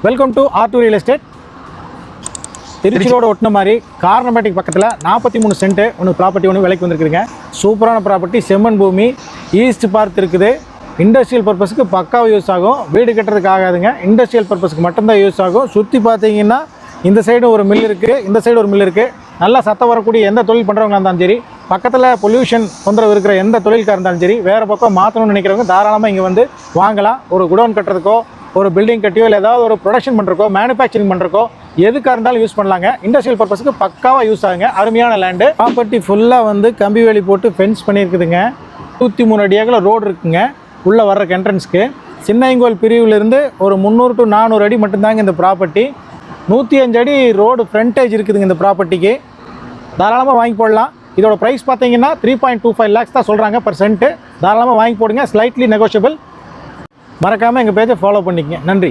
Welcome to R2 real estate. Trichy road ஒட்டின மாதிரி கார்னமேட்டிக் பக்கத்தில் 43 சென்ட் ஒன்று ப்ராப்பர்ட்டி ஒன்று விலைக்கு வந்திருக்குதுங்க. சூப்பரான ப்ராப்பர்ட்டி, செம்மண் பூமி, ஈஸ்ட் பார்த்து இருக்குது. இண்டஸ்ட்ரியல் பர்பஸுக்கு பக்காவாக யூஸ் ஆகும். வீடு கட்டுறதுக்கு ஆகாதுங்க, இண்டஸ்ட்ரியல் பர்பஸுக்கு மட்டும்தான் யூஸ் ஆகும். சுற்றி பார்த்தீங்கன்னா இந்த சைடு ஒரு மில் இருக்குது, இந்த சைடு ஒரு மில் இருக்குது. நல்லா சத்தம் வரக்கூடிய எந்த தொழில் பண்ணுறவங்க இருந்தாலும் சரி, பக்கத்தில் பொல்யூஷன் தொந்தரவு இருக்கிற எந்த தொழிலுக்காக இருந்தாலும் சரி, வேறு பக்கம் மாற்றணும்னு நினைக்கிறவங்க தாராளமாக இங்கே வந்து வாங்கலாம். ஒரு குடோன் கட்டுறதுக்கோ, ஒரு பில்டிங் கட்டியோ, இல்லை ஏதாவது ஒரு ப்ரொடக்ஷன் பண்ணுறக்கோ, மேனுஃபேக்சரிங் பண்ணுறக்கோ எதுக்காக இருந்தாலும் யூஸ் பண்ணலாங்க. இண்டஸ்ட்ரியல் பர்பஸுக்கு பக்காவாக யூஸ் ஆகுங்க. அருமையான லேண்டு. ப்ராப்பர்ட்டி ஃபுல்லாக வந்து கம்பி வேலி போட்டு ஃபென்ஸ் பண்ணியிருக்குதுங்க. 103 அடி அகல ரோடு இருக்குங்க உள்ளே வர்றக்கு என்ட்ரன்ஸ்க்கு. சின்னைங்கோல் பிரிவிலிருந்து ஒரு 300 to 400 அடி மட்டும்தாங்க இந்த ப்ராப்பர்ட்டி. 105 அடி ரோடு ஃப்ரண்டேஜ் இருக்குதுங்க இந்த ப்ராப்பர்ட்டிக்கு. தாராளமாக வாங்கி போடலாம். இதோட ப்ரைஸ் பார்த்தீங்கன்னா 3.25 lakhs தான் சொல்கிறாங்க per cent. தாராளமாக வாங்கி போடுங்க, ஸ்லைட்லி நெகோஷியபிள். மறக்காமல் எங்கள் பேஜை ஃபாலோ பண்ணிக்கங்க. நன்றி.